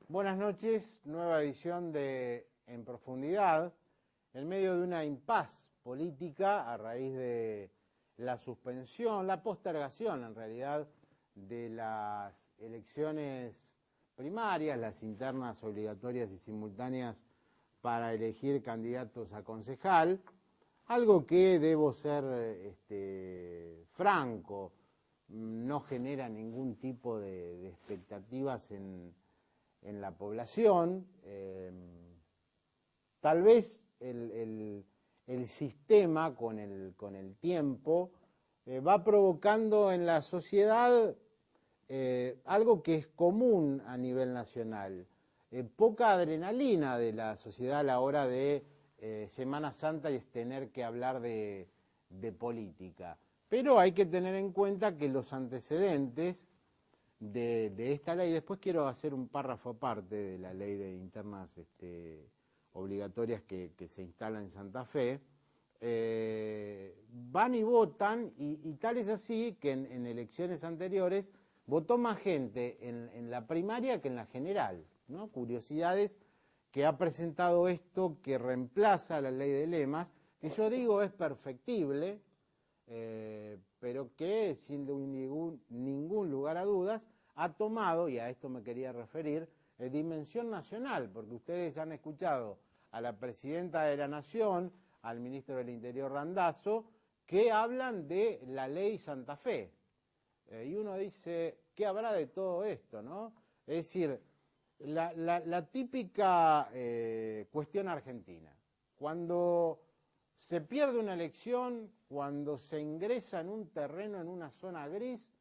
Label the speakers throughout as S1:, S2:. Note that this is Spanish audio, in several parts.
S1: Buenas noches, nueva edición de En Profundidad, en medio de una impas política a raíz de la suspensión, la postergación en realidad de las elecciones primarias, las internas obligatorias y simultáneas para elegir candidatos a concejal, algo que debo ser franco, no genera ningún tipo de expectativas en la población. Tal vez el sistema con el tiempo va provocando en la sociedad algo que es común a nivel nacional, poca adrenalina de la sociedad a la hora de Semana Santa y es tener que hablar de política. Pero hay que tener en cuenta que los antecedentes de esta ley, después quiero hacer un párrafo aparte de la ley de internas obligatorias que se instala en Santa Fe, van y votan, y tal es así que en elecciones anteriores votó más gente en la primaria que en la general, ¿no? Curiosidades que ha presentado esto que reemplaza la ley de lemas, que yo digo es perfectible, pero que sin ningún lugar a dudas ha tomado, y a esto me quería referir, dimensión nacional, porque ustedes han escuchado a la presidenta de la Nación, al ministro del Interior Randazzo, que hablan de la ley Santa Fe. Y uno dice, ¿qué habrá de todo esto, no? Es decir, la típica cuestión argentina. Cuando se pierde una elección, cuando se ingresa en un terreno, en una zona gris,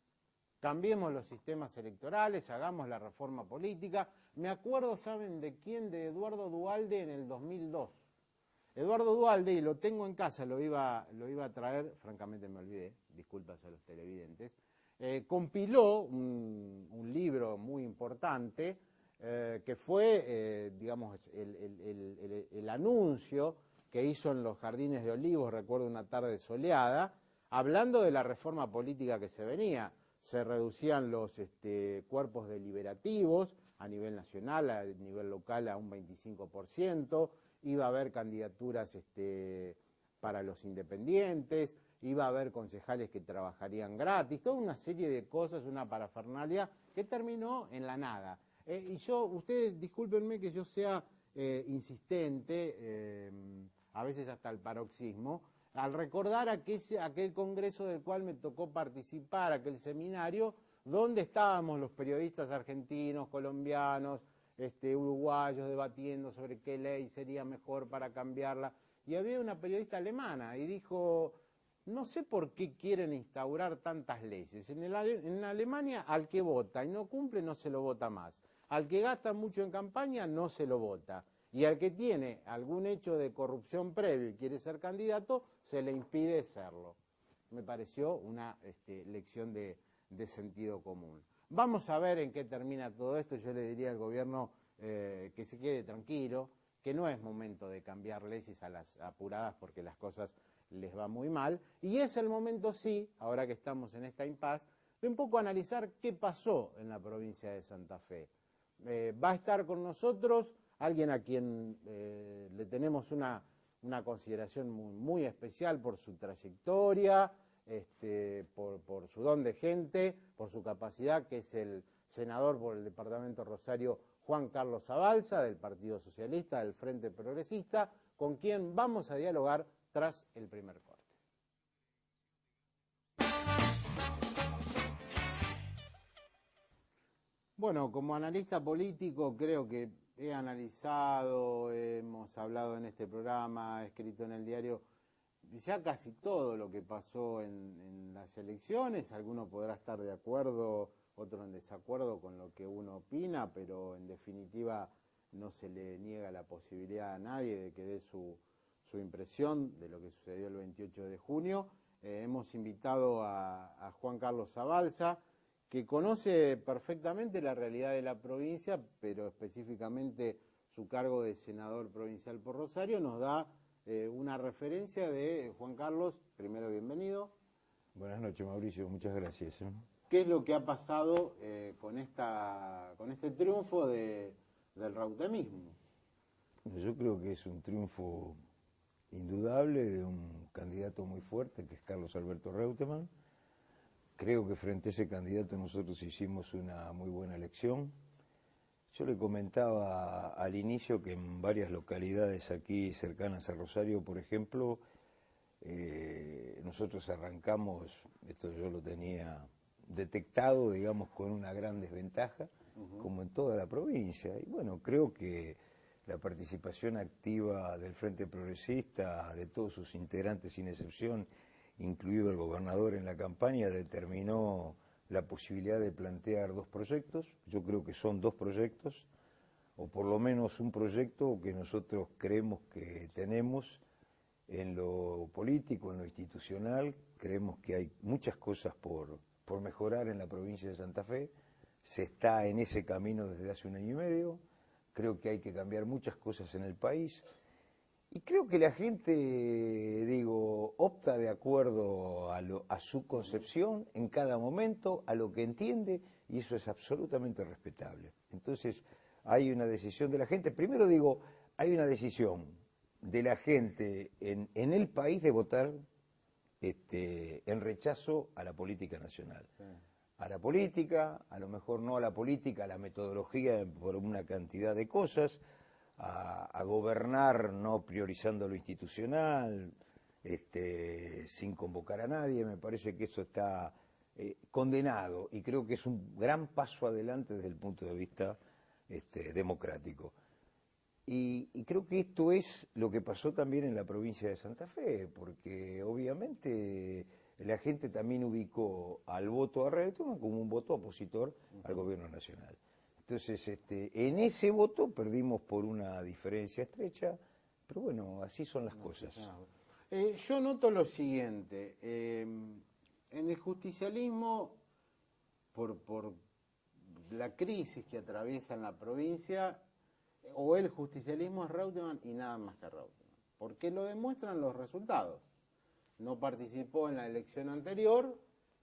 S1: cambiemos los sistemas electorales, hagamos la reforma política. Me acuerdo, ¿saben de quién? De Eduardo Duhalde en el 2002. Eduardo Duhalde, y lo tengo en casa, lo iba a traer, francamente me olvidé, disculpas a los televidentes, compiló un libro muy importante que fue, digamos, el anuncio que hizo en los Jardines de Olivos, recuerdo una tarde soleada, hablando de la reforma política que se venía. Se reducían los cuerpos deliberativos a nivel nacional, a nivel local a un 25%, iba a haber candidaturas para los independientes, iba a haber concejales que trabajarían gratis, toda una serie de cosas, una parafernalia que terminó en la nada. Y ustedes discúlpenme que yo sea insistente, a veces hasta el paroxismo, al recordar aquel congreso del cual me tocó participar, aquel seminario, donde estábamos los periodistas argentinos, colombianos, uruguayos debatiendo sobre qué ley sería mejor para cambiarla, y había una periodista alemana y dijo, no sé por qué quieren instaurar tantas leyes. En Alemania al que vota y no cumple no se lo vota más, al que gasta mucho en campaña no se lo vota, y al que tiene algún hecho de corrupción previo y quiere ser candidato, se le impide serlo. Me pareció una lección de sentido común. Vamos a ver en qué termina todo esto. Yo le diría al gobierno que se quede tranquilo, que no es momento de cambiar leyes a las apuradas porque las cosas les va muy mal. Y es el momento, sí, ahora que estamos en esta impasse, de un poco analizar qué pasó en la provincia de Santa Fe. Va a estar con nosotros alguien a quien le tenemos una consideración muy especial por su trayectoria, por su don de gente, por su capacidad, que es el senador por el departamento Rosario, Juan Carlos Zabalza, del Partido Socialista, del Frente Progresista, con quien vamos a dialogar tras el primer corte. Bueno, como analista político creo que he analizado, hemos hablado en este programa, he escrito en el diario ya casi todo lo que pasó en las elecciones. Alguno podrá estar de acuerdo, otro en desacuerdo con lo que uno opina, pero en definitiva no se le niega la posibilidad a nadie de que dé su impresión de lo que sucedió el 28 de junio. Hemos invitado a Juan Carlos Zabalza, que conoce perfectamente la realidad de la provincia, pero específicamente su cargo de senador provincial por Rosario, nos da una referencia de Juan Carlos. Primero, bienvenido.
S2: Buenas noches, Mauricio, muchas gracias.
S1: ¿Qué es lo que ha pasado con este triunfo de del reutemismo.
S2: Yo creo que es un triunfo indudable de un candidato muy fuerte, que es Carlos Alberto Reutemann. Creo que frente a ese candidato nosotros hicimos una muy buena elección. Yo le comentaba al inicio que en varias localidades aquí cercanas a Rosario, por ejemplo, nosotros arrancamos, esto yo lo tenía detectado, digamos, con una gran desventaja, como en toda la provincia. Y bueno, creo que la participación activa del Frente Progresista, de todos sus integrantes sin excepción, incluido el gobernador en la campaña, determinó la posibilidad de plantear dos proyectos. Yo creo que son dos proyectos, o por lo menos un proyecto que nosotros creemos que tenemos en lo político, en lo institucional. Creemos que hay muchas cosas por mejorar en la provincia de Santa Fe. Se está en ese camino desde hace 1 año y medio. Creo que hay que cambiar muchas cosas en el país. Y creo que la gente, digo, opta de acuerdo a su concepción en cada momento, a lo que entiende, y eso es absolutamente respetable. Entonces, hay una decisión de la gente. Primero digo, hay una decisión de la gente en el país de votar en rechazo a la política nacional. Sí. A la política, a lo mejor no a la política, a la metodología por una cantidad de cosas, a gobernar no priorizando lo institucional, sin convocar a nadie. Me parece que eso está condenado, y creo que es un gran paso adelante desde el punto de vista democrático. Y creo que esto es lo que pasó también en la provincia de Santa Fe, porque obviamente la gente también ubicó al voto a Reutemann como un voto opositor al gobierno nacional. Entonces, en ese voto perdimos por una diferencia estrecha, pero bueno, así son las cosas.
S1: Yo noto lo siguiente, en el justicialismo, por la crisis que atraviesa en la provincia, o el justicialismo es Reutemann y nada más que Reutemann, porque lo demuestran los resultados. No participó en la elección anterior,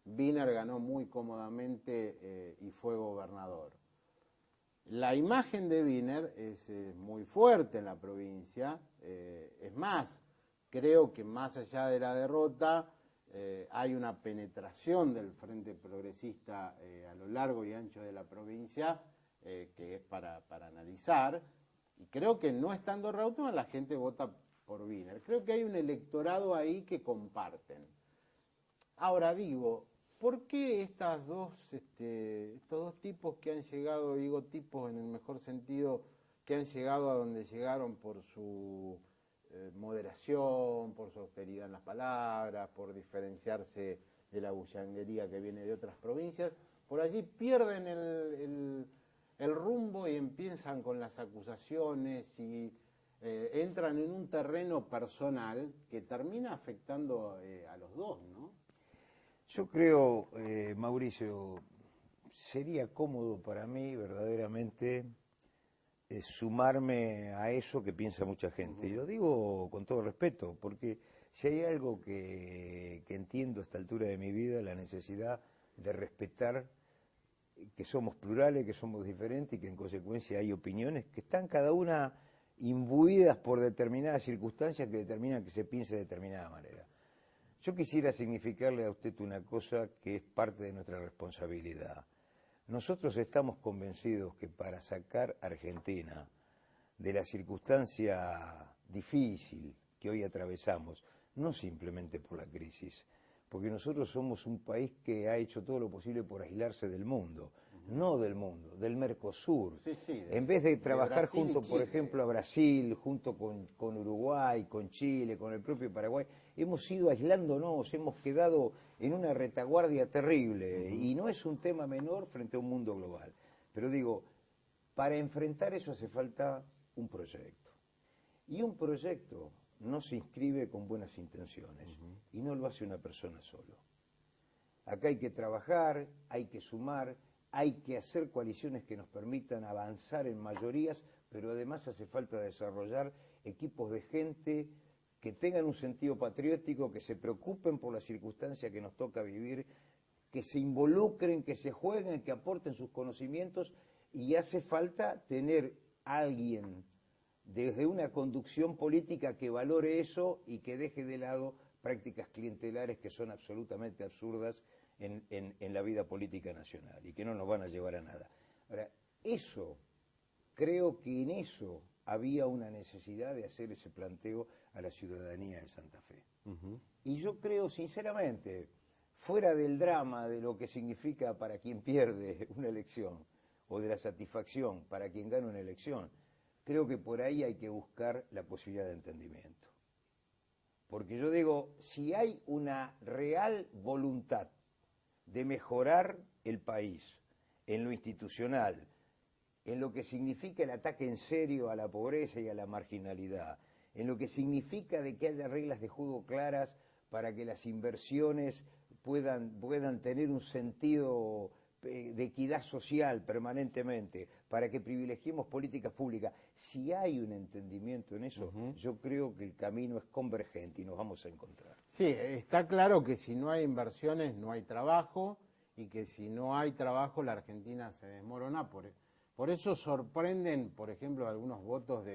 S1: Wiener ganó muy cómodamente y fue gobernador. La imagen de Wiener es muy fuerte en la provincia, es más, creo que más allá de la derrota hay una penetración del Frente Progresista a lo largo y ancho de la provincia que es para analizar, y creo que no estando Reutemann la gente vota por Wiener. Creo que hay un electorado ahí que comparten. Ahora digo, ¿por qué estos dos tipos que han llegado, digo tipos en el mejor sentido, que han llegado a donde llegaron por su moderación, por su austeridad en las palabras, por diferenciarse de la bullanguería que viene de otras provincias, por allí pierden el rumbo y empiezan con las acusaciones y entran en un terreno personal que termina afectando a los dos, ¿no?
S2: Yo creo, Mauricio, sería cómodo para mí verdaderamente sumarme a eso que piensa mucha gente. Y lo digo con todo respeto, porque si hay algo que entiendo a esta altura de mi vida, la necesidad de respetar que somos plurales, que somos diferentes y que en consecuencia hay opiniones que están cada una imbuidas por determinadas circunstancias que determinan que se piense de determinada manera. Yo quisiera significarle a usted una cosa que es parte de nuestra responsabilidad. Nosotros estamos convencidos que para sacar a Argentina de la circunstancia difícil que hoy atravesamos, no simplemente por la crisis, porque nosotros somos un país que ha hecho todo lo posible por aislarse del mundo, no del mundo, del Mercosur.
S1: Sí,
S2: en vez de trabajar junto, por
S1: Chile,
S2: ejemplo, a Brasil, junto con Uruguay, con Chile, con el propio Paraguay, hemos ido aislándonos, hemos quedado en una retaguardia terrible, y no es un tema menor frente a un mundo global. Pero digo, para enfrentar eso hace falta un proyecto. Y un proyecto no se inscribe con buenas intenciones, y no lo hace una persona solo. Acá hay que trabajar, hay que sumar, hay que hacer coaliciones que nos permitan avanzar en mayorías, pero además hace falta desarrollar equipos de gente que tengan un sentido patriótico, que se preocupen por la circunstancia que nos toca vivir, que se involucren, que se jueguen, que aporten sus conocimientos, y hace falta tener alguien desde una conducción política que valore eso y que deje de lado prácticas clientelares que son absolutamente absurdas en la vida política nacional y que no nos van a llevar a nada. Ahora, creo que en eso había una necesidad de hacer ese planteo a la ciudadanía de Santa Fe. Y yo creo, sinceramente, fuera del drama de lo que significa para quien pierde una elección o de la satisfacción para quien gana una elección, creo que por ahí hay que buscar la posibilidad de entendimiento. Porque yo digo, si hay una real voluntad de mejorar el país en lo institucional, en lo que significa el ataque en serio a la pobreza y a la marginalidad, en lo que significa de que haya reglas de juego claras para que las inversiones puedan tener un sentido de equidad social permanentemente, para que privilegiemos políticas públicas. Si hay un entendimiento en eso, yo creo que el camino es convergente y nos vamos a encontrar.
S1: Sí, está claro que si no hay inversiones no hay trabajo y que si no hay trabajo la Argentina se desmorona. Por eso sorprenden, por ejemplo, algunos votos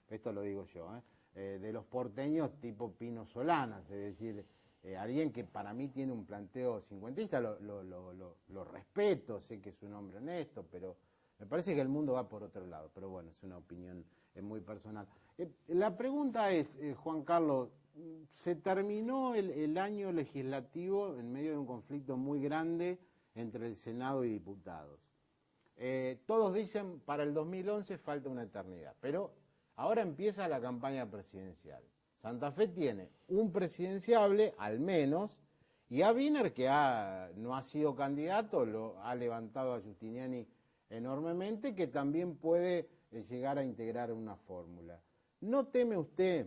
S1: esto lo digo yo, de los porteños tipo Pino Solanas, es decir, alguien que para mí tiene un planteo cincuentista, lo respeto, sé que es un hombre honesto, pero me parece que el mundo va por otro lado, pero bueno, es una opinión muy personal. La pregunta es, Juan Carlos, se terminó el año legislativo en medio de un conflicto muy grande entre el Senado y diputados. Todos dicen para el 2011 falta una eternidad, pero ahora empieza la campaña presidencial. Santa Fe tiene un presidenciable, al menos, y Abiner, que no ha sido candidato, lo ha levantado a Giustiniani enormemente, que también puede llegar a integrar una fórmula. ¿No teme usted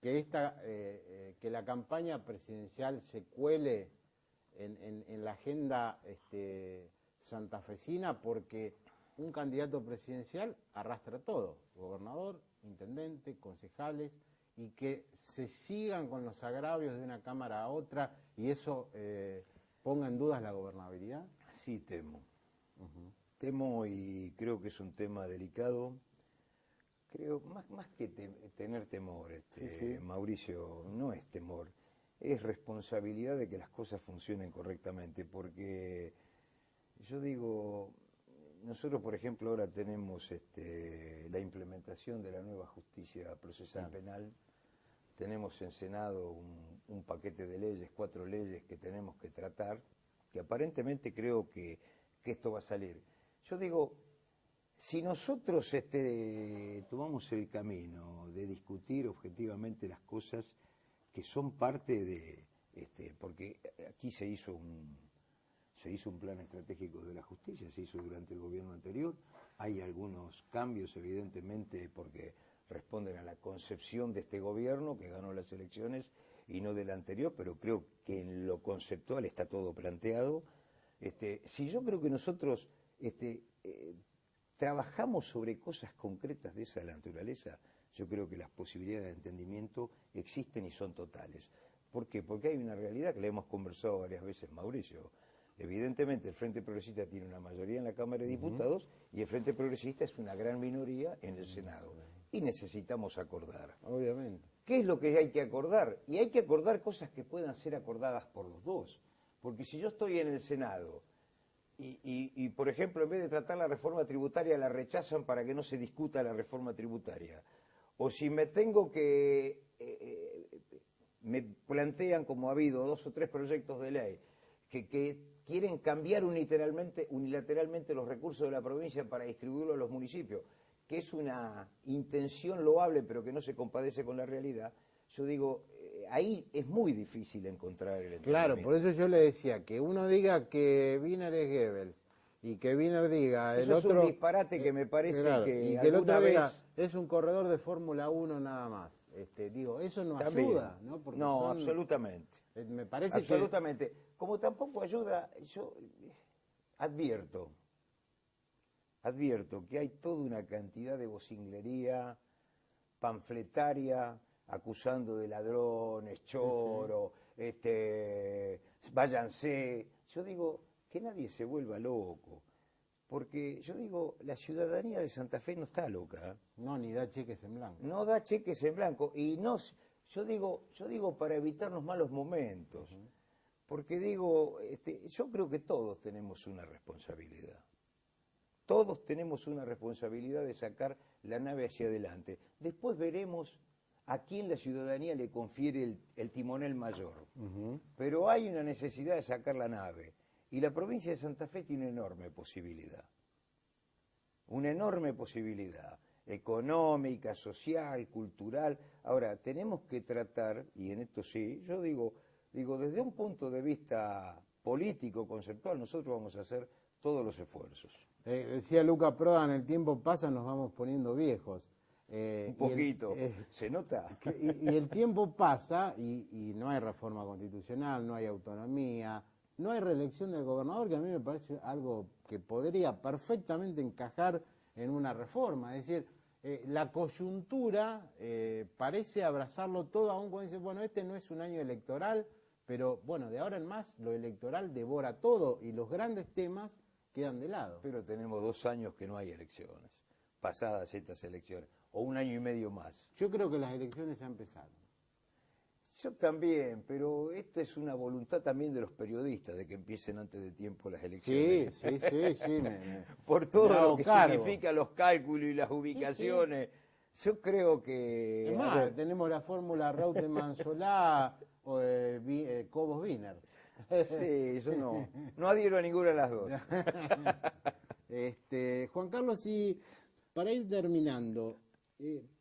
S1: que la campaña presidencial se cuele en la agenda santafesina? Porque un candidato presidencial arrastra todo, gobernador, intendente, concejales, y que se sigan con los agravios de una cámara a otra y eso ponga en dudas la gobernabilidad.
S2: Sí, temo. Temo y creo que es un tema delicado. Creo, más que tener temor, sí. Mauricio, no es temor, es responsabilidad de que las cosas funcionen correctamente, porque yo digo, nosotros por ejemplo ahora tenemos la implementación de la nueva justicia procesal penal, tenemos en Senado un paquete de leyes, 4 leyes que tenemos que tratar, que aparentemente creo que esto va a salir. Yo digo, si nosotros tomamos el camino de discutir objetivamente las cosas que son parte de, porque aquí se hizo un plan estratégico de la justicia, se hizo durante el gobierno anterior, hay algunos cambios evidentemente porque responden a la concepción de este gobierno que ganó las elecciones y no del anterior, pero creo que en lo conceptual está todo planteado. Si yo creo que nosotros trabajamos sobre cosas concretas de esa naturaleza, yo creo que las posibilidades de entendimiento existen y son totales. ¿Por qué? Porque hay una realidad que la hemos conversado varias veces, Mauricio. Evidentemente el Frente Progresista tiene una mayoría en la Cámara de Diputados y el Frente Progresista es una gran minoría en el Senado. Y necesitamos acordar.
S1: Obviamente.
S2: ¿Qué es lo que hay que acordar? Y hay que acordar cosas que puedan ser acordadas por los dos. Porque si yo estoy en el Senado y por ejemplo, en vez de tratar la reforma tributaria, la rechazan para que no se discuta la reforma tributaria, o si me tengo que... me plantean, como ha habido 2 o 3 proyectos de ley, que quieren cambiar unilateralmente los recursos de la provincia para distribuirlos a los municipios, que es una intención loable pero que no se compadece con la realidad, yo digo, ahí es muy difícil encontrar el entendimiento.
S1: Claro, por eso yo le decía, que uno diga que Wiener es Goebbels y que Wiener diga
S2: eso es un disparate que me parece
S1: claro,
S2: que
S1: y que el otro diga,
S2: vez...
S1: es un corredor de Fórmula 1 nada más. Digo, eso no
S2: También
S1: ayuda, ¿no? Porque
S2: no, absolutamente.
S1: Me parece
S2: absolutamente. Como tampoco ayuda, yo advierto que hay toda una cantidad de vocinglería panfletaria acusando de ladrones, choro, váyanse. Yo digo, que nadie se vuelva loco. Porque yo digo, la ciudadanía de Santa Fe no está loca, ¿eh?
S1: No, ni da cheques en blanco.
S2: No da cheques en blanco. Y no, yo digo para evitar los malos momentos. Porque digo, yo creo que todos tenemos una responsabilidad. Todos tenemos una responsabilidad de sacar la nave hacia adelante. Después veremos a quién la ciudadanía le confiere el timonel mayor. Pero hay una necesidad de sacar la nave. Y la provincia de Santa Fe tiene una enorme posibilidad económica, social, cultural. Ahora, tenemos que tratar, y en esto sí, yo digo desde un punto de vista político, conceptual, nosotros vamos a hacer todos los esfuerzos.
S1: Decía Luca Prodan, el tiempo pasa, nos vamos poniendo viejos.
S2: Un poquito, ¿se nota?
S1: Y el tiempo pasa y no hay reforma constitucional, no hay autonomía, no hay reelección del gobernador, que a mí me parece algo que podría perfectamente encajar en una reforma. Es decir, la coyuntura parece abrazarlo todo, aún cuando dice, bueno, este no es un año electoral, pero bueno, de ahora en más lo electoral devora todo y los grandes temas quedan de lado.
S2: Pero tenemos 2 años que no hay elecciones, pasadas estas elecciones, o 1 año y medio más.
S1: Yo creo que las elecciones ya empezaron.
S2: Yo también, pero esta es una voluntad también de los periodistas, de que empiecen antes de tiempo las elecciones.
S1: Sí.
S2: Por todo
S1: me
S2: lo que
S1: cargo.
S2: significan los cálculos y las ubicaciones. Sí. Yo creo que...
S1: Es más, tenemos la fórmula Reutemann-Solá o Cobos-Wiener.
S2: Sí, yo no adhiero a ninguna de las dos.
S1: Juan Carlos, y para ir terminando,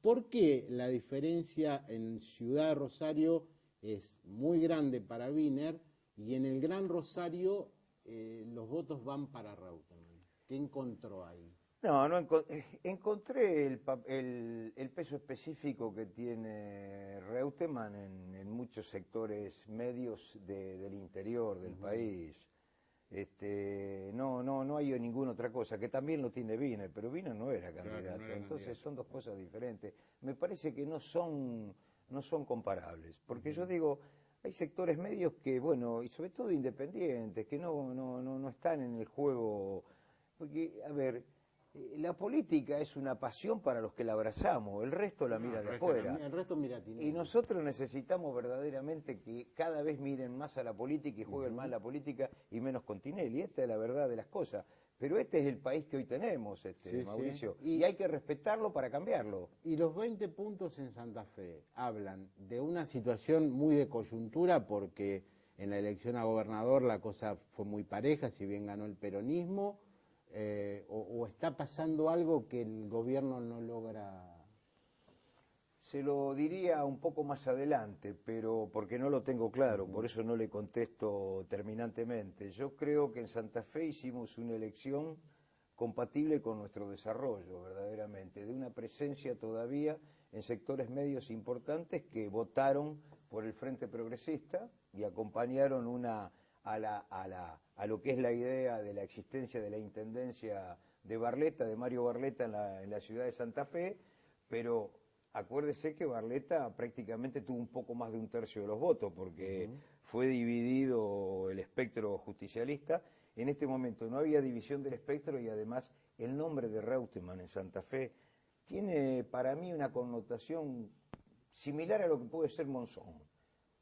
S1: ¿por qué la diferencia en Ciudad de Rosario es muy grande para Wiener y en el Gran Rosario los votos van para Reutemann? ¿Qué encontró ahí?
S2: No encontré el peso específico que tiene Reutemann en muchos sectores medios del interior del país. No hay ninguna otra cosa, que también lo tiene Wiener, pero Wiener no era candidato,
S1: Claro, no era
S2: entonces
S1: candidato.
S2: son dos cosas diferentes. Me parece que no son comparables, porque yo digo, hay sectores medios que, bueno, y sobre todo independientes, que no están en el juego, porque, a ver, la política es una pasión para los que la abrazamos, el resto la mira de afuera.
S1: El resto mira a Tinelli.
S2: Y nosotros necesitamos verdaderamente que cada vez miren más a la política y jueguen más la política y menos con Tinelli. Esta es la verdad de las cosas. Pero este es el país que hoy tenemos,
S1: Sí,
S2: Mauricio,
S1: sí.
S2: y hay que respetarlo para cambiarlo.
S1: Y los 20 puntos en Santa Fe hablan de una situación muy de coyuntura porque en la elección a gobernador la cosa fue muy pareja, si bien ganó el peronismo, o está pasando algo que el gobierno no logra.
S2: Se lo diría un poco más adelante, pero porque no lo tengo claro, por eso no le contesto terminantemente. Yo creo que en Santa Fe hicimos una elección compatible con nuestro desarrollo, verdaderamente, de una presencia todavía en sectores medios importantes que votaron por el Frente Progresista y acompañaron a lo que es la idea de la existencia de la intendencia de Barletta, de Mario Barletta en la ciudad de Santa Fe, pero acuérdese que Barletta prácticamente tuvo un poco más de 1/3 de los votos, porque fue dividido el espectro justicialista. En este momento no había división del espectro y además el nombre de Reutemann en Santa Fe tiene para mí una connotación similar a lo que puede ser Monzón.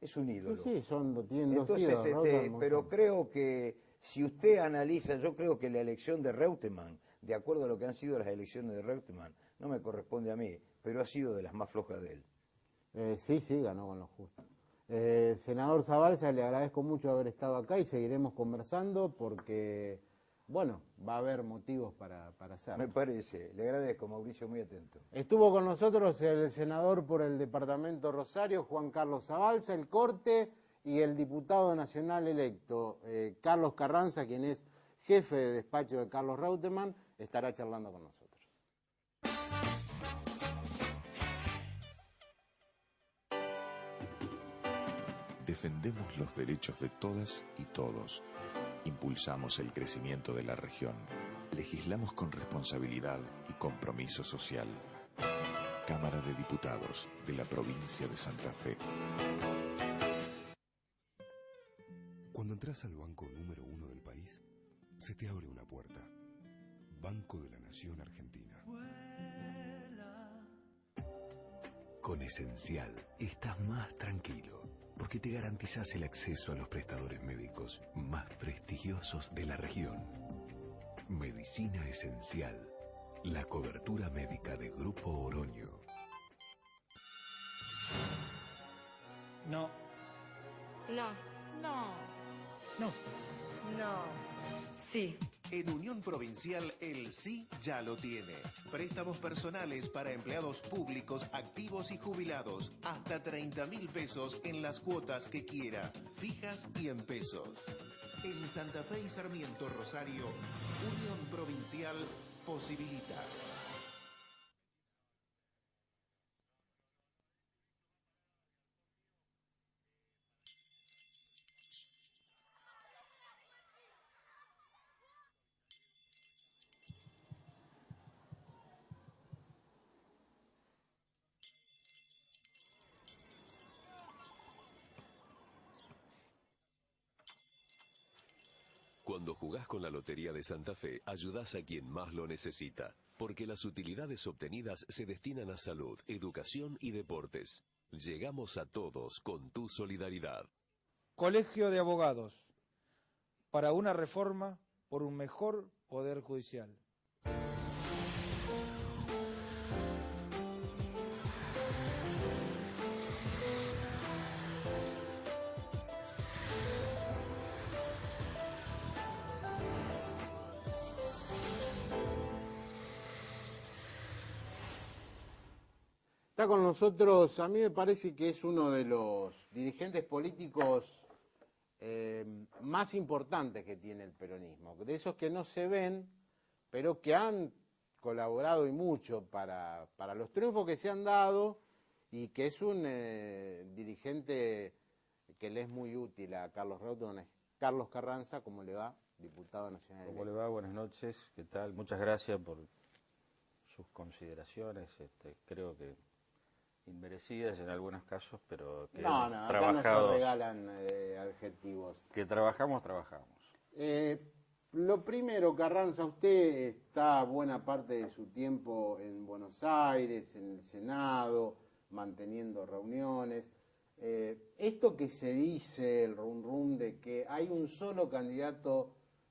S2: Es un ídolo.
S1: Sí, tienen dos
S2: Entonces,
S1: ídolos,
S2: pero creo que si usted analiza, yo creo que la elección de Reutemann, de acuerdo a lo que han sido las elecciones de Reutemann, no me corresponde a mí, pero ha sido de las más flojas de él.
S1: Sí, ganó con lo justo. Senador Zabalza, le agradezco mucho haber estado acá y seguiremos conversando porque, bueno, va a haber motivos para hacerlo.
S2: Me parece, le agradezco, Mauricio, muy atento.
S1: Estuvo con nosotros el senador por el departamento Rosario, Juan Carlos Zabalza, el corte, y el diputado nacional electo, Carlos Carranza, quien es jefe de despacho de Carlos Reutemann, estará charlando con nosotros.
S3: Defendemos los derechos de todas y todos. Impulsamos el crecimiento de la región. Legislamos con responsabilidad y compromiso social. Cámara de Diputados de la provincia de Santa Fe.
S4: Cuando entras al banco número 1 del país, se te abre una puerta. Banco de la Nación Argentina. Con Esencial estás más tranquilo, porque te garantizás el acceso a los prestadores médicos más prestigiosos de la región. Medicina Esencial, la cobertura médica de Grupo Oroño.
S5: No.
S6: No.
S5: No. No.
S6: No.
S5: Sí.
S7: En Unión Provincial el sí ya lo tiene. Préstamos personales para empleados públicos activos y jubilados. Hasta 30.000 pesos en las cuotas que quiera, fijas y en pesos. En Santa Fe y Sarmiento Rosario, Unión Provincial posibilita.
S8: Cuando jugás con la Lotería de Santa Fe, ayudás a quien más lo necesita, porque las utilidades obtenidas se destinan a salud, educación y deportes. Llegamos a todos con tu solidaridad.
S9: Colegio de Abogados, para una reforma por un mejor poder judicial.
S1: Está con nosotros, a mí me parece que es uno de los dirigentes políticos más importantes que tiene el peronismo, de esos que no se ven, pero que han colaborado y mucho para los triunfos que se han dado, y que es un dirigente que le es muy útil a Carlos Reutemann. Carlos Carranza, ¿cómo le va? Diputado nacional.
S10: ¿Cómo le va? Buenas noches, ¿qué tal? Muchas gracias por sus consideraciones, creo que inmerecidas en algunos casos, pero que
S1: no, acá no se regalan adjetivos.
S10: Que trabajamos.
S1: Lo primero, Carranza, usted está buena parte de su tiempo en Buenos Aires, en el Senado, manteniendo reuniones. Esto que se dice, el rum de que hay un solo candidato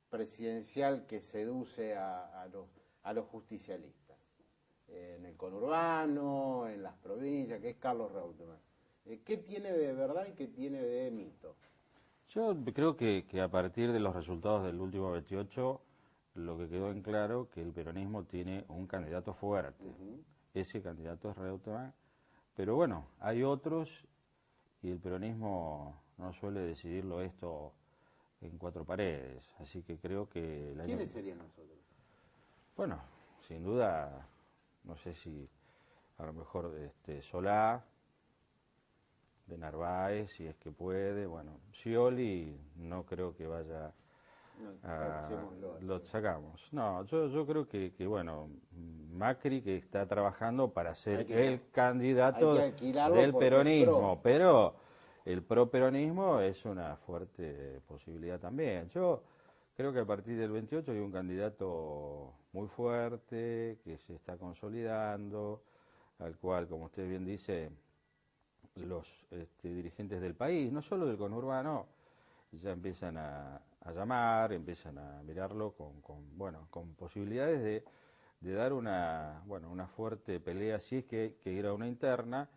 S1: presidencial que seduce a los justicialistas, en el conurbano, en las provincias, que es Carlos Reutemann. ¿Qué tiene de verdad y qué tiene de mito?
S10: Yo creo que a partir de los resultados del último 28, lo que quedó en claro que el peronismo tiene un candidato fuerte. Ese candidato es Reutemann, pero bueno, hay otros, y el peronismo no suele decidirlo esto en cuatro paredes, así que creo que...
S1: ¿Quiénes serían nosotros?
S10: Bueno, sin duda, no sé si a lo mejor Solá, de Narváez, si es que puede, bueno, Scioli no creo que vaya lo sacamos. No, yo creo que bueno, Macri, que está trabajando para ser el candidato del peronismo, pero el properonismo es una fuerte posibilidad también. Yo creo que a partir del 28 hay un candidato muy fuerte, que se está consolidando, al cual, como usted bien dice, los dirigentes del país, no solo del conurbano, ya empiezan a llamar, empiezan a mirarlo con posibilidades de dar una fuerte pelea, si es que era una interna,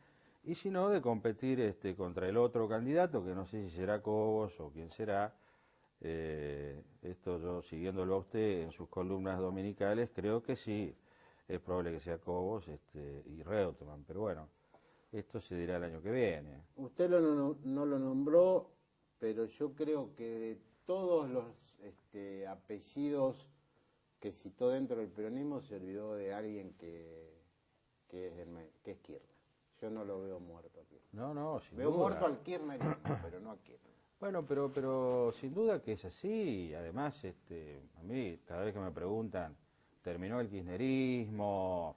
S10: y si no, de competir contra el otro candidato, que no sé si será Cobos o quién será. Esto yo, siguiéndolo a usted en sus columnas dominicales, creo que sí, es probable que sea Cobos y Reutemann, pero bueno, esto se dirá el año que viene.
S1: Usted no lo nombró, pero yo creo que de todos los apellidos que citó dentro del peronismo, se olvidó de alguien que es Kirchner. Yo no lo veo muerto aquí.
S10: No, sin
S1: veo
S10: duda.
S1: Muerto al Kirchnerismo, pero no a Kirchner.
S10: Bueno, pero sin duda que es así. Además, a mí, cada vez que me preguntan, ¿terminó el kirchnerismo?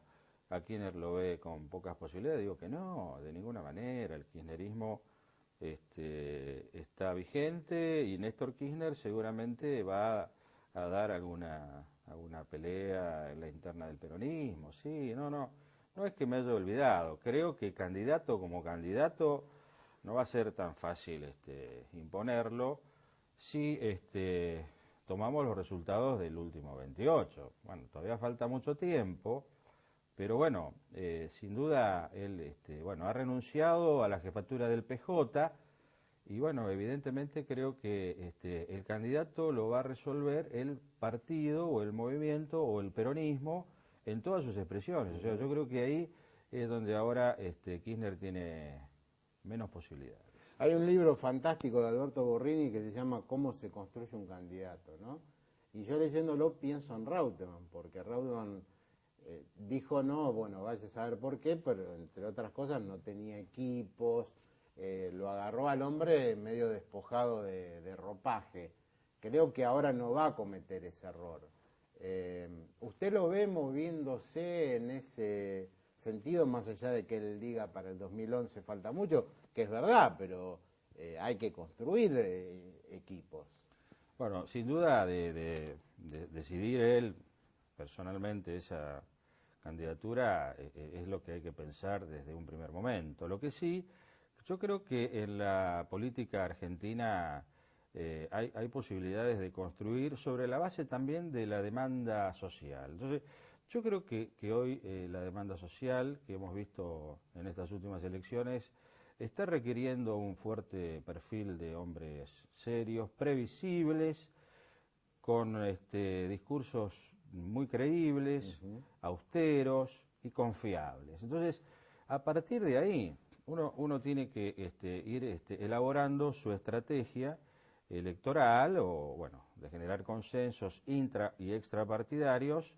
S10: ¿A Kirchner lo ve con pocas posibilidades? Digo que no, de ninguna manera. El kirchnerismo está vigente, y Néstor Kirchner seguramente va a dar alguna alguna pelea en la interna del peronismo, sí, no es que me haya olvidado, creo que candidato como candidato no va a ser tan fácil imponerlo si tomamos los resultados del último 28. Bueno, todavía falta mucho tiempo, pero bueno, sin duda él ha renunciado a la jefatura del PJ y bueno, evidentemente creo que el candidato lo va a resolver el partido o el movimiento o el peronismo en todas sus expresiones. O sea, yo creo que ahí es donde ahora Kirchner tiene menos posibilidades.
S1: Hay un libro fantástico de Alberto Borrini que se llama ¿Cómo se construye un candidato?, ¿no? Y yo leyéndolo pienso en Reutemann, porque Reutemann dijo no, bueno, vaya a saber por qué, pero entre otras cosas no tenía equipos, lo agarró al hombre medio despojado de ropaje. Creo que ahora no va a cometer ese error. ¿Usted lo ve moviéndose en ese sentido, más allá de que él diga para el 2011 falta mucho, que es verdad, pero hay que construir equipos?
S10: Bueno, sin duda de decidir él personalmente esa candidatura es lo que hay que pensar desde un primer momento. Lo que sí, yo creo que en la política argentina hay posibilidades de construir sobre la base también de la demanda social. Entonces, yo creo que hoy la demanda social que hemos visto en estas últimas elecciones está requiriendo un fuerte perfil de hombres serios, previsibles, con discursos muy creíbles, austeros y confiables. Entonces, a partir de ahí, uno tiene que ir elaborando su estrategia electoral o, bueno, de generar consensos intra y extrapartidarios,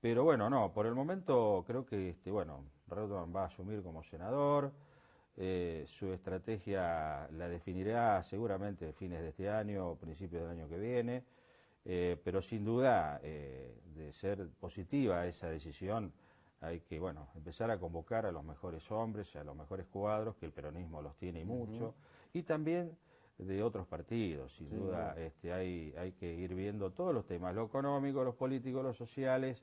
S10: pero bueno, no, por el momento creo que, Reutemann va a asumir como senador, su estrategia la definirá seguramente a fines de este año o principios del año que viene, pero sin duda, de ser positiva esa decisión, hay que, empezar a convocar a los mejores hombres, a los mejores cuadros, que el peronismo los tiene y mucho, y también de otros partidos, sin duda, hay que ir viendo todos los temas, lo económico, los políticos, los sociales,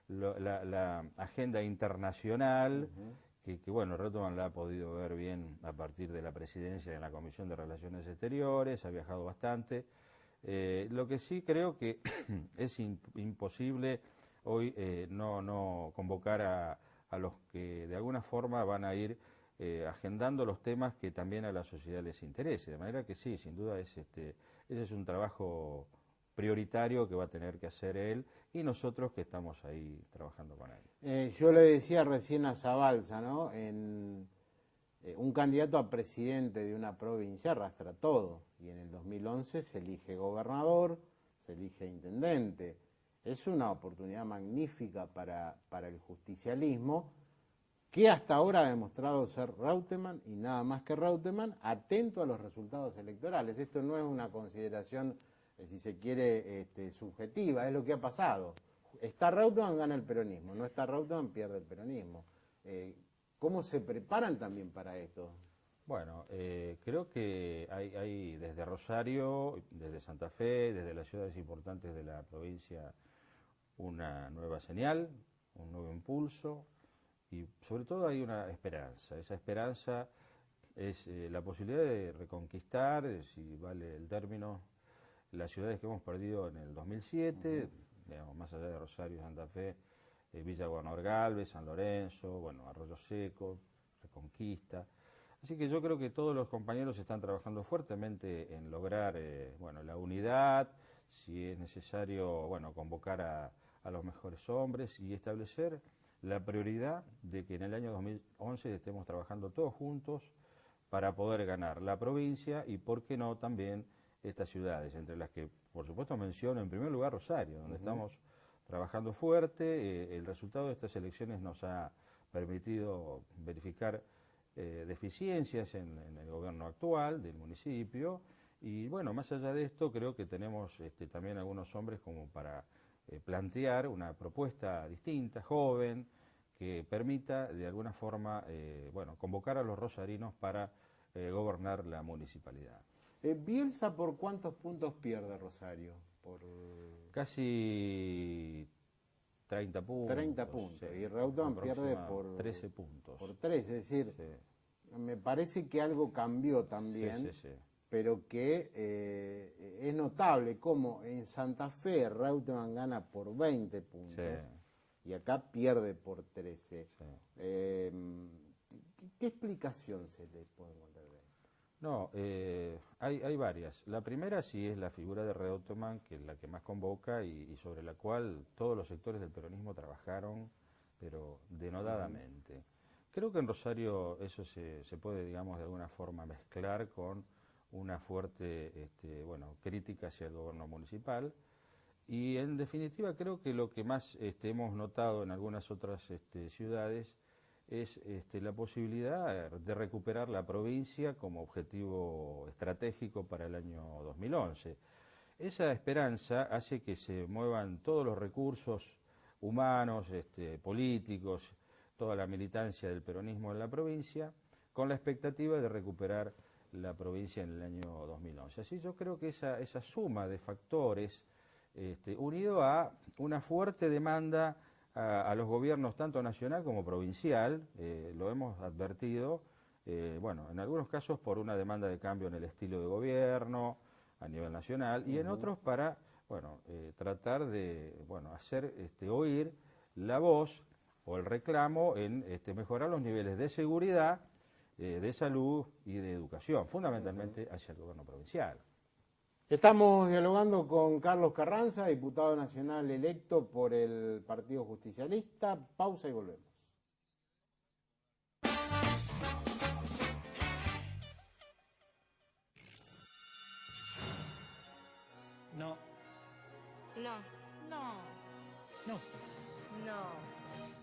S10: la agenda internacional, que Reutemann la ha podido ver bien a partir de la presidencia en la Comisión de Relaciones Exteriores, ha viajado bastante. Lo que sí creo que es imposible hoy no convocar a los que de alguna forma van a ir agendando los temas que también a la sociedad les interese. De manera que sí, sin duda ese es un trabajo prioritario que va a tener que hacer él y nosotros que estamos ahí trabajando con él.
S1: Yo le decía recién a Zabalza, ¿no? Un candidato a presidente de una provincia arrastra todo, y en el 2011 se elige gobernador, se elige intendente. Es una oportunidad magnífica para el justicialismo, que hasta ahora ha demostrado ser Reutemann, y nada más que Reutemann, atento a los resultados electorales. Esto no es una consideración, si se quiere, subjetiva, es lo que ha pasado. Está Reutemann, gana el peronismo, no está Reutemann, pierde el peronismo. ¿Cómo se preparan también para esto?
S10: Bueno, creo que hay desde Rosario, desde Santa Fe, desde las ciudades importantes de la provincia, una nueva señal, un nuevo impulso y sobre todo hay una esperanza. Esa esperanza es la posibilidad de reconquistar, si vale el término, las ciudades que hemos perdido en el 2007, digamos, más allá de Rosario y Santa Fe, Villa Gobernador Galvez, San Lorenzo, Arroyo Seco, Reconquista. Así que yo creo que todos los compañeros están trabajando fuertemente en lograr la unidad, si es necesario convocar a los mejores hombres y establecer la prioridad de que en el año 2011 estemos trabajando todos juntos para poder ganar la provincia y, por qué no, también estas ciudades, entre las que, por supuesto, menciono en primer lugar Rosario, donde estamos trabajando fuerte. El resultado de estas elecciones nos ha permitido verificar deficiencias en el gobierno actual del municipio y más allá de esto creo que tenemos también algunos hombres como para plantear una propuesta distinta, joven, que permita de alguna forma convocar a los rosarinos para gobernar la municipalidad.
S1: ¿Bielsa por cuántos puntos pierde Rosario?
S10: Casi 30 puntos.
S1: 30 puntos.
S10: Sí.
S1: Y Reutemann pierde por
S10: 13 puntos.
S1: Por 13, es decir,
S10: sí.
S1: Me parece que algo cambió también,
S10: sí.
S1: pero que es notable cómo en Santa Fe Reutemann gana por 20 puntos y acá pierde por 13.
S10: Sí.
S1: ¿Qué explicación se le puede encontrar de esto?
S10: No, hay varias. La primera sí es la figura de Reutemann, que es la que más convoca y sobre la cual todos los sectores del peronismo trabajaron, pero denodadamente. Creo que en Rosario eso se puede, digamos, de alguna forma mezclar con una fuerte crítica hacia el gobierno municipal. Y en definitiva creo que lo que más hemos notado en algunas otras ciudades es la posibilidad de recuperar la provincia como objetivo estratégico para el año 2011. Esa esperanza hace que se muevan todos los recursos humanos, políticos, toda la militancia del peronismo en la provincia, con la expectativa de recuperar la provincia en el año 2011. Así yo creo que esa suma de factores, unido a una fuerte demanda a los gobiernos tanto nacional como provincial, lo hemos advertido, en algunos casos por una demanda de cambio en el estilo de gobierno a nivel nacional y en otros para tratar de hacer oír la voz o el reclamo en mejorar los niveles de seguridad, de salud y de educación, fundamentalmente hacia el gobierno provincial.
S1: Estamos dialogando con Carlos Carranza, diputado nacional electo por el Partido Justicialista. Pausa y volvemos.
S5: No.
S6: No.
S5: No. No.
S6: No.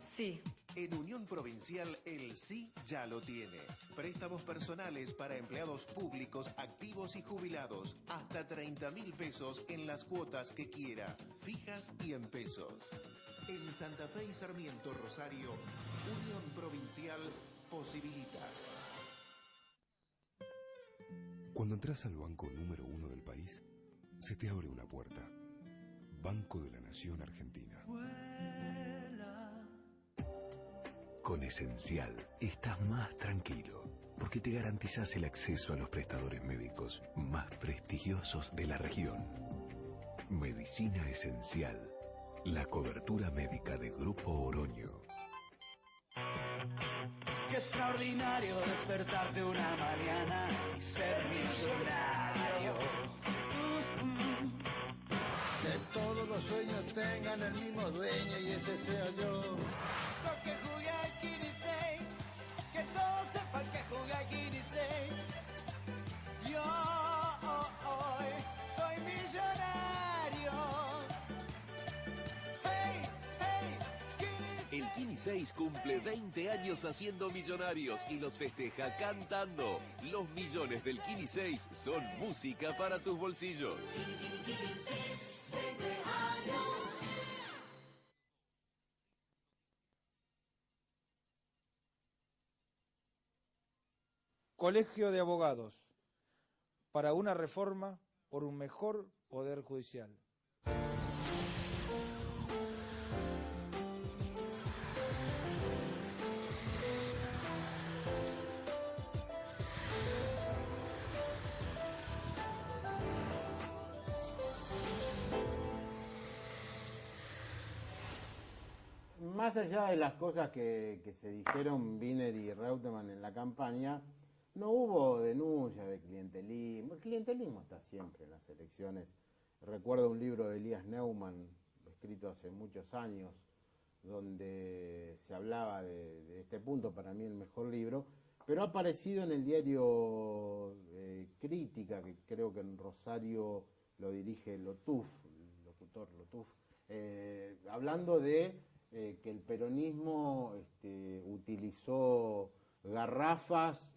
S5: Sí.
S7: En Unión Provincial el sí ya lo tiene. Préstamos personales para empleados públicos activos y jubilados. Hasta 30.000 pesos en las cuotas que quiera, fijas y en pesos. En Santa Fe y Sarmiento, Rosario, Unión Provincial posibilita.
S4: Cuando entras al banco número 1 del país, se te abre una puerta. Banco de la Nación Argentina. Con Esencial estás más tranquilo, porque te garantizás el acceso a los prestadores médicos más prestigiosos de la región. Medicina Esencial, la cobertura médica de Grupo Oroño.
S11: Qué extraordinario despertarte una mañana y ser millonario.
S12: Que todos los sueños tengan el mismo dueño y ese sea yo.
S11: Lo que jugué al Kini 6, que todos sepan que jugué al Kini 6. Yo hoy soy millonario. Hey, hey, Kini 6.
S8: El Kini 6 cumple 20 años haciendo millonarios y los festeja cantando. Los millones del Kini 6 son música para tus bolsillos.
S11: Kini 6, 20 años.
S9: Colegio de Abogados, para una reforma por un mejor poder judicial.
S1: Más allá de las cosas que se dijeron Wiener y Reutemann en la campaña, no hubo denuncias de clientelismo. El clientelismo está siempre en las elecciones. Recuerdo un libro de Elías Neumann, escrito hace muchos años, donde se hablaba de este punto, para mí el mejor libro, pero ha aparecido en el diario Crítica, que creo que en Rosario lo dirige Lotuf, el locutor Lotuf, hablando de que el peronismo utilizó garrafas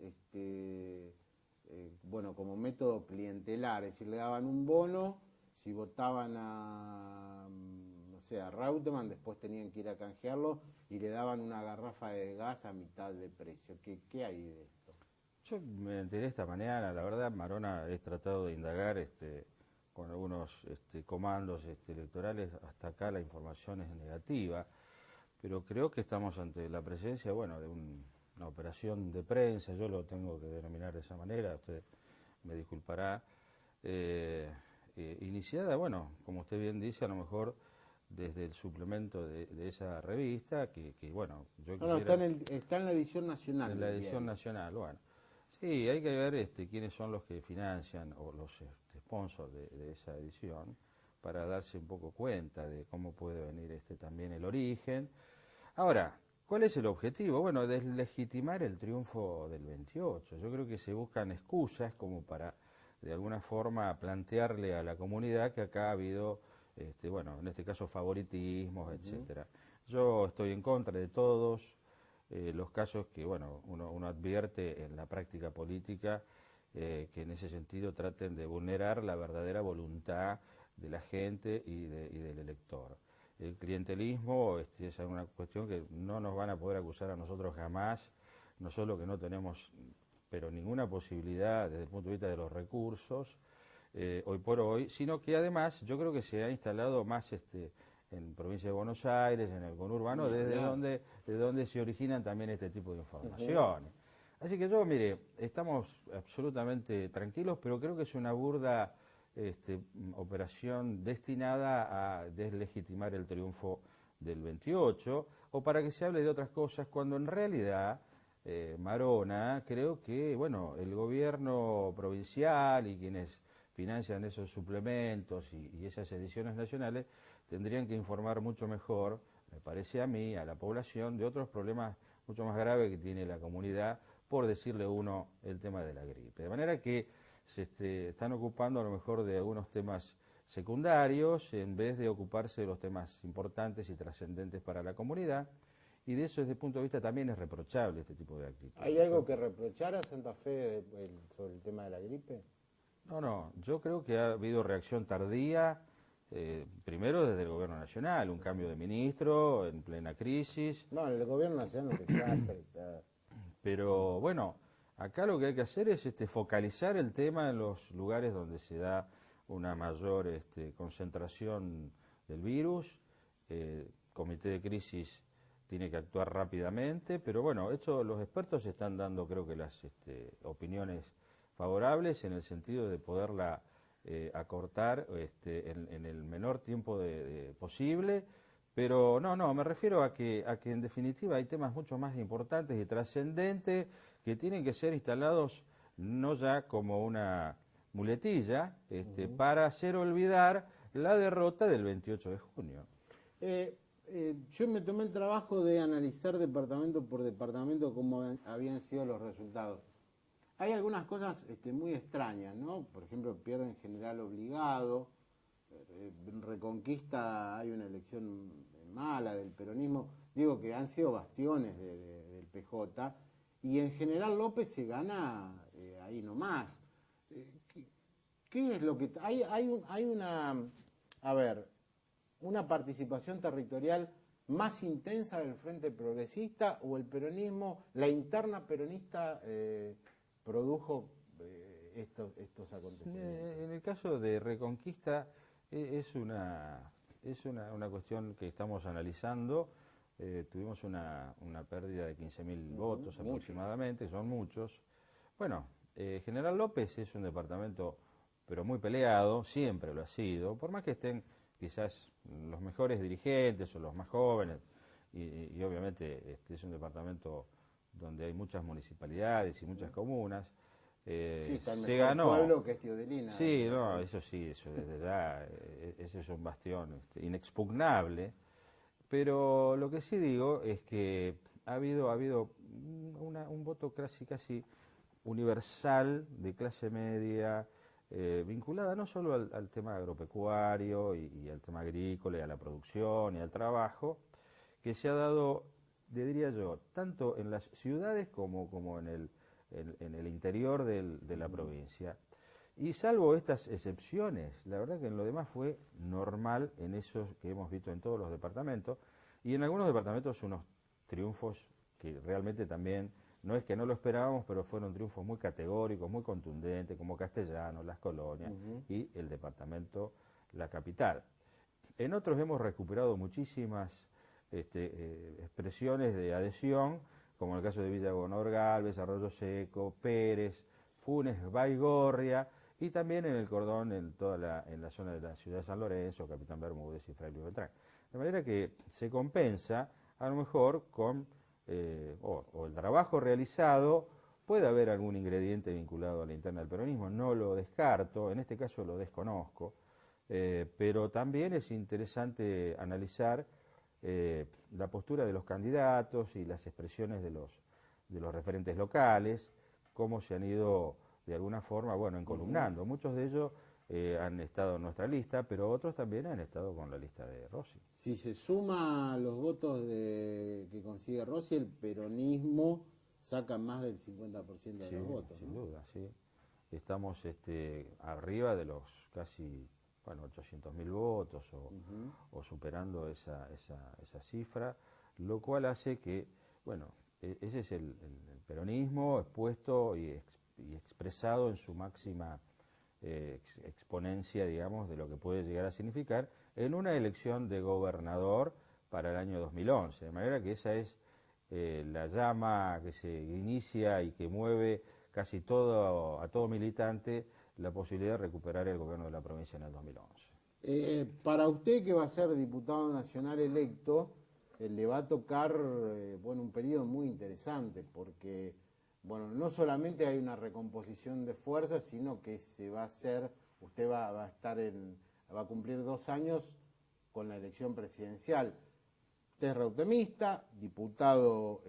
S1: como método clientelar, es decir, le daban un bono, si votaban a Reutemann, después tenían que ir a canjearlo y le daban una garrafa de gas a mitad de precio. ¿Qué hay de esto?
S10: Yo me enteré esta mañana, la verdad, Marona, he tratado de indagar algunos comandos electorales, hasta acá la información es negativa, pero creo que estamos ante la presencia, bueno, de una operación de prensa, yo lo tengo que denominar de esa manera, usted me disculpará, iniciada, bueno, como usted bien dice, a lo mejor desde el suplemento de esa revista, que bueno, yo quisiera...
S1: está en la edición nacional.
S10: En la edición nacional, bueno. Sí, hay que ver quiénes son los que financian o los sponsors de esa edición para darse un poco cuenta de cómo puede venir también el origen. Ahora, ¿cuál es el objetivo? Bueno, deslegitimar el triunfo del 28. Yo creo que se buscan excusas como para, de alguna forma, plantearle a la comunidad que acá ha habido, bueno, en este caso favoritismos, etcétera. Yo estoy en contra de todos los casos que, bueno, uno advierte en la práctica política, que en ese sentido traten de vulnerar la verdadera voluntad de la gente y del elector. El clientelismo es una cuestión que no nos van a poder acusar a nosotros jamás, no solo que no tenemos pero ninguna posibilidad desde el punto de vista de los recursos hoy por hoy, sino que además yo creo que se ha instalado más en provincia de Buenos Aires, en el conurbano, de donde se originan también este tipo de informaciones. Así que yo, mire, estamos absolutamente tranquilos, pero creo que es una burda operación destinada a deslegitimar el triunfo del 28, o para que se hable de otras cosas, cuando en realidad, Marona, creo que, bueno, el gobierno provincial y quienes financian esos suplementos y esas ediciones nacionales tendrían que informar mucho mejor, me parece a mí, a la población, de otros problemas mucho más graves que tiene la comunidad, por decirle uno el tema de la gripe. De manera que se están ocupando a lo mejor de algunos temas secundarios en vez de ocuparse de los temas importantes y trascendentes para la comunidad, y de eso desde el punto de vista también es reprochable este tipo de actitud.
S1: ¿Hay algo que reprochar a Santa Fe sobre el tema de la gripe?
S10: No, yo creo que ha habido reacción tardía, primero desde el gobierno nacional, un cambio de ministro en plena crisis.
S1: No, el gobierno nacional es un desastre.
S10: Pero bueno, acá lo que hay que hacer es focalizar el tema en los lugares donde se da una mayor concentración del virus. Comité de crisis tiene que actuar rápidamente, pero bueno, los expertos están dando, creo que las opiniones favorables en el sentido de poderla acortar en el menor tiempo posible. Pero no, me refiero a que en definitiva hay temas mucho más importantes y trascendentes que tienen que ser instalados no ya como una muletilla para hacer olvidar la derrota del 28 de junio.
S1: Yo me tomé el trabajo de analizar departamento por departamento cómo habían sido los resultados. Hay algunas cosas muy extrañas, ¿no? Por ejemplo, pierden General Obligado. En Reconquista hay una elección mala del peronismo, digo que han sido bastiones del PJ, y en General López se gana ahí nomás. ¿Qué es lo que hay una participación territorial más intensa del Frente Progresista, o el peronismo, la interna peronista produjo estos acontecimientos?
S10: En el caso de Reconquista es una cuestión que estamos analizando. Tuvimos una pérdida de 15.000 votos aproximadamente, son muchos. Bueno, General López es un departamento pero muy peleado, siempre lo ha sido, por más que estén quizás los mejores dirigentes o los más jóvenes, y obviamente es un departamento donde hay muchas municipalidades y muchas comunas.
S1: Sí, está el
S10: se
S1: mejor
S10: ganó.
S1: pueblo que es Teodelina.
S10: Sí, no, eso desde ya, ese es un bastión inexpugnable, pero lo que sí digo es que ha habido un voto casi universal de clase media, vinculada no solo al tema agropecuario y al tema agrícola y a la producción y al trabajo, que se ha dado, diría yo, tanto en las ciudades como en el interior de la provincia. Y salvo estas excepciones, la verdad que en lo demás fue normal en esos que hemos visto en todos los departamentos, y en algunos departamentos unos triunfos que realmente también no es que no lo esperábamos, pero fueron triunfos muy categóricos, muy contundentes, como Castellano, Las Colonias y el departamento La Capital. En otros hemos recuperado muchísimas expresiones de adhesión, como en el caso de Villa Gonor Galvez, Arroyo Seco, Pérez, Funes, Baigorria, y también en el cordón, en la zona de la ciudad de San Lorenzo, Capitán Bermúdez y Fray Luis Beltrán. De manera que se compensa, a lo mejor, con o el trabajo realizado. Puede haber algún ingrediente vinculado a la interna del peronismo, no lo descarto, en este caso lo desconozco, pero también es interesante analizar la postura de los candidatos y las expresiones de los referentes locales, cómo se han ido de alguna forma, encolumnando. Muchos de ellos han estado en nuestra lista, pero otros también han estado con la lista de Rossi.
S1: Si se suma los votos que consigue Rossi, el peronismo saca más del 50% de los votos.
S10: Sin duda, sí. Estamos arriba de los casi 800.000 votos o superando esa cifra, lo cual hace que, ese es el peronismo expuesto y expresado en su máxima exponencia, digamos, de lo que puede llegar a significar en una elección de gobernador para el año 2011. De manera que esa es la llama que se inicia y que mueve casi a todo militante la posibilidad de recuperar el gobierno de la provincia en el 2011.
S1: Para usted, que va a ser diputado nacional electo, le va a tocar un periodo muy interesante, porque no solamente hay una recomposición de fuerzas, sino que se va a hacer, usted va a cumplir 2 años con la elección presidencial. Usted es reutemista, diputado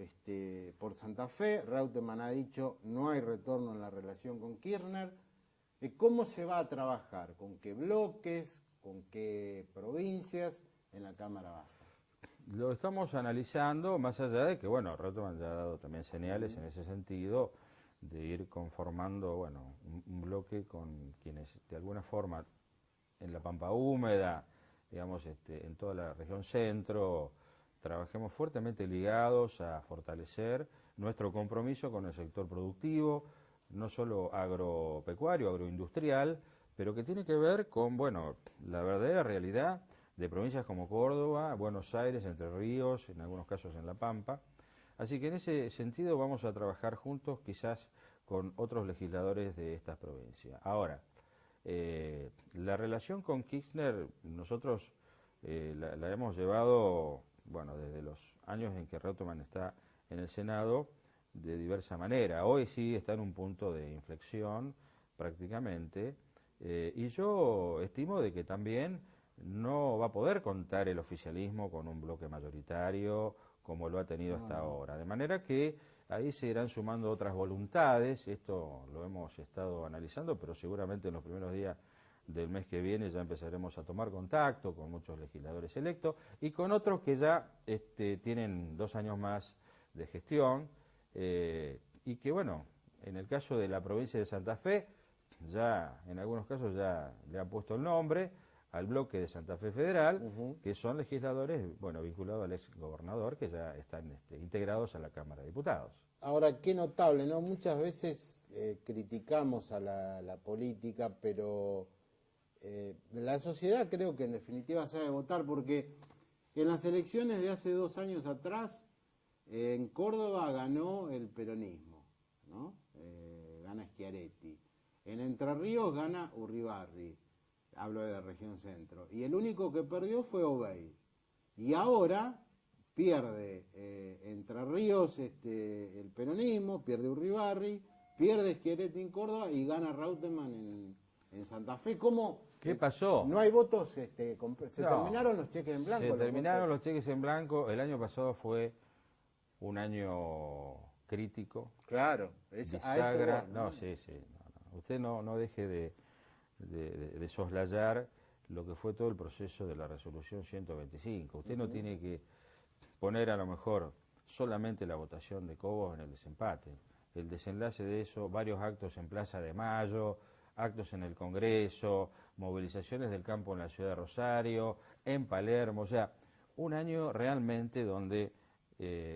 S1: por Santa Fe. Reutemann ha dicho no hay retorno en la relación con Kirchner. ¿Cómo se va a trabajar? ¿Con qué bloques? ¿Con qué provincias en la Cámara Baja?
S10: Lo estamos analizando, más allá de que, Reutemann ya ha dado también señales en ese sentido, de ir conformando, un bloque con quienes de alguna forma en la Pampa Húmeda, digamos, en toda la región centro, trabajemos fuertemente ligados a fortalecer nuestro compromiso con el sector productivo, no solo agropecuario, agroindustrial, pero que tiene que ver con, la verdadera realidad de provincias como Córdoba, Buenos Aires, Entre Ríos, en algunos casos en La Pampa. Así que en ese sentido vamos a trabajar juntos, quizás con otros legisladores de estas provincias. Ahora, la relación con Kirchner, nosotros la hemos llevado, desde los años en que Reutemann está en el Senado, de diversa manera. Hoy sí está en un punto de inflexión, prácticamente, y yo estimo de que también no va a poder contar el oficialismo con un bloque mayoritario como lo ha tenido hasta ahora. De manera que ahí se irán sumando otras voluntades. Esto lo hemos estado analizando, pero seguramente en los primeros días del mes que viene ya empezaremos a tomar contacto con muchos legisladores electos y con otros que ya tienen 2 años más de gestión y que, en el caso de la provincia de Santa Fe, ya en algunos casos ya le han puesto el nombre al bloque de Santa Fe Federal, que son legisladores, vinculados al ex gobernador, que ya están integrados a la Cámara de Diputados.
S1: Ahora, qué notable, ¿no? Muchas veces criticamos a la política, pero la sociedad creo que en definitiva sabe votar, porque en las elecciones de hace 2 años atrás, en Córdoba ganó el peronismo, ¿no? Gana Schiaretti. En Entre Ríos gana Urribarri. Hablo de la región centro. Y el único que perdió fue Obeid. Y ahora pierde Entre Ríos el peronismo, pierde Urribarri, pierde Schiaretti en Córdoba y gana Reutemann en Santa Fe. ¿Cómo?
S10: ¿Qué pasó?
S1: No hay votos, se terminaron los cheques en blanco.
S10: Se terminaron los cheques en blanco. El año pasado fue un año crítico.
S1: Claro,
S10: bisagra.
S1: A eso
S10: no. Usted no deje de soslayar lo que fue todo el proceso de la resolución 125. Usted no tiene que poner a lo mejor solamente la votación de Cobos en el desempate. El desenlace de eso, varios actos en Plaza de Mayo, actos en el Congreso, movilizaciones del campo en la ciudad de Rosario, en Palermo, un año realmente donde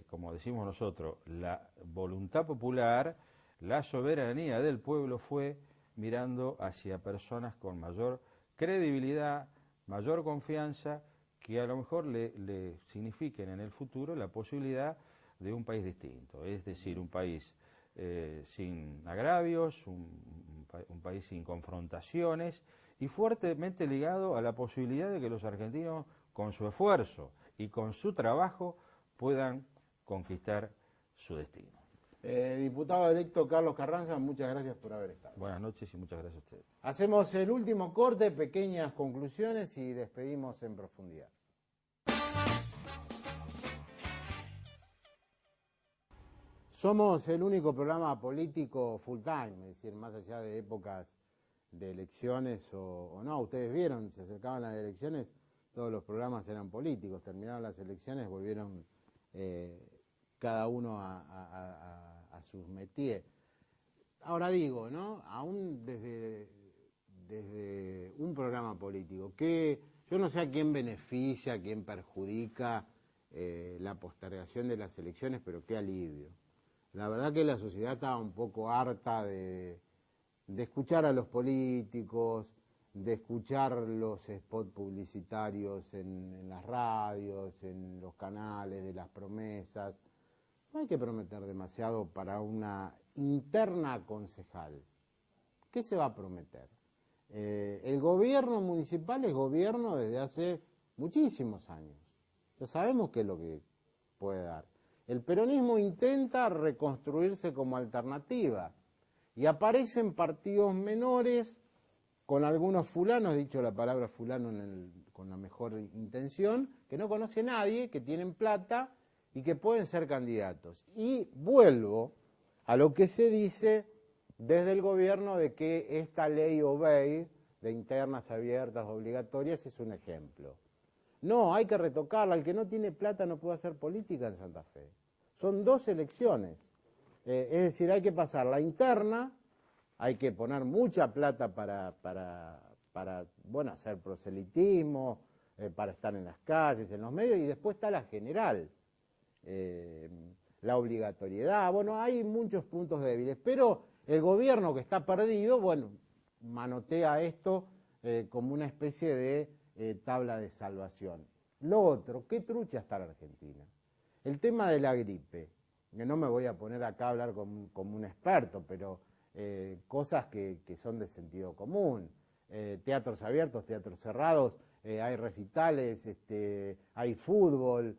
S10: como decimos nosotros, la voluntad popular, la soberanía del pueblo fue mirando hacia personas con mayor credibilidad, mayor confianza, que a lo mejor le signifiquen en el futuro la posibilidad de un país distinto, es decir, un país sin agravios, un país sin confrontaciones y fuertemente ligado a la posibilidad de que los argentinos, con su esfuerzo y con su trabajo, puedan conquistar su destino.
S1: Diputado electo Carlos Carranza, muchas gracias por haber estado.
S10: Buenas noches y muchas gracias a ustedes.
S1: Hacemos el último corte, pequeñas conclusiones y despedimos en profundidad. Somos el único programa político full time, es decir, más allá de épocas de elecciones o no. Ustedes vieron, se acercaban las elecciones, todos los programas eran políticos, terminaron las elecciones, volvieron cada uno a sus métiers. Ahora digo, ¿no? Aún desde un programa político, que yo no sé a quién beneficia, a quién perjudica la postergación de las elecciones, pero qué alivio. La verdad que la sociedad estaba un poco harta de escuchar a los políticos, de escuchar los spots publicitarios en las radios, en los canales, de las promesas. No hay que prometer demasiado para una interna concejal. ¿Qué se va a prometer? El gobierno municipal es gobierno desde hace muchísimos años. Ya sabemos qué es lo que puede dar. El peronismo intenta reconstruirse como alternativa y aparecen partidos menores con algunos fulanos, he dicho la palabra fulano con la mejor intención, que no conoce nadie, que tienen plata y que pueden ser candidatos. Y vuelvo a lo que se dice desde el gobierno de que esta ley Obeid, de internas abiertas obligatorias, es un ejemplo. No, hay que retocarla. El que no tiene plata no puede hacer política en Santa Fe. Son dos elecciones. Es decir, hay que pasar la interna, hay que poner mucha plata para bueno, hacer proselitismo, para estar en las calles, en los medios, y después está la general. La obligatoriedad, bueno, hay muchos puntos débiles, pero el gobierno que está perdido, bueno, manotea esto como una especie de tabla de salvación. Lo otro, ¿qué trucha está la Argentina? El tema de la gripe, que no me voy a poner acá a hablar como un experto, pero cosas que son de sentido común. Teatros abiertos, teatros cerrados, hay recitales, hay fútbol,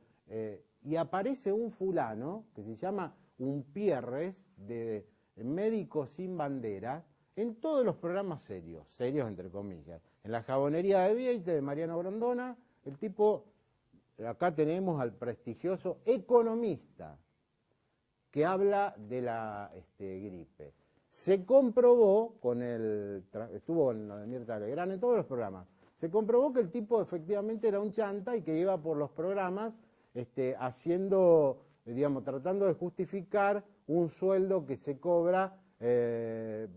S1: y aparece un fulano que se llama Umpierres, de Médicos Sin Bandera, en todos los programas serios entre comillas. En la jabonería de Vieite de Mariano Grondona, el tipo, acá tenemos al prestigioso economista que habla de la gripe. Se comprobó estuvo en lo de Mirta Legrand, en todos los programas, se comprobó que el tipo efectivamente era un chanta y que iba por los programas haciendo, digamos, tratando de justificar un sueldo que se cobra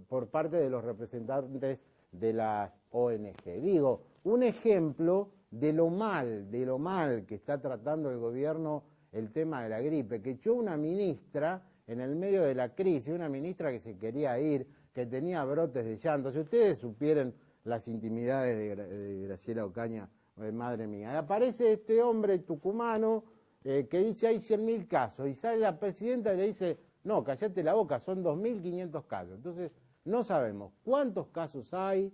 S1: por parte de los representantes de las ONG. Digo, un ejemplo de lo mal que está tratando el gobierno el tema de la gripe, que echó una ministra en el medio de la crisis, una ministra que se quería ir, que tenía brotes de llanto. Si ustedes supieran las intimidades de Graciela Ocaña, madre mía, aparece este hombre tucumano que dice hay 100.000 casos, y sale la presidenta y le dice, no, cállate la boca, son 2.500 casos. Entonces, no sabemos cuántos casos hay,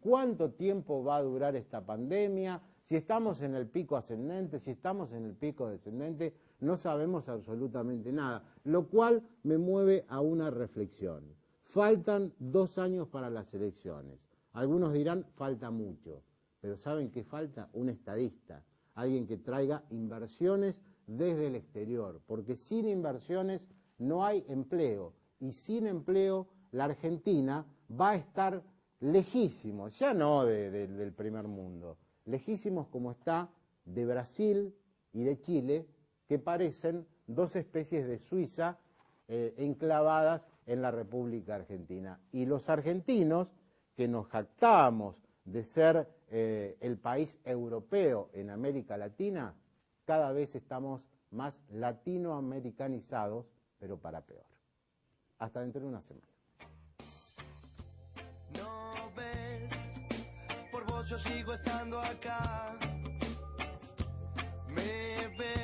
S1: cuánto tiempo va a durar esta pandemia, si estamos en el pico ascendente, si estamos en el pico descendente, no sabemos absolutamente nada, lo cual me mueve a una reflexión. Faltan 2 años para las elecciones. Algunos dirán, falta mucho, pero ¿saben qué falta? Un estadista, alguien que traiga inversiones desde el exterior, porque sin inversiones no hay empleo, y sin empleo la Argentina va a estar lejísimos, ya no del primer mundo, lejísimos como está de Brasil y de Chile, que parecen dos especies de Suiza enclavadas en la República Argentina. Y los argentinos, que nos jactábamos de ser el país europeo en América Latina, cada vez estamos más latinoamericanizados, pero para peor. Hasta dentro de una semana.
S11: No ves, por vos yo sigo estando acá. Me ves.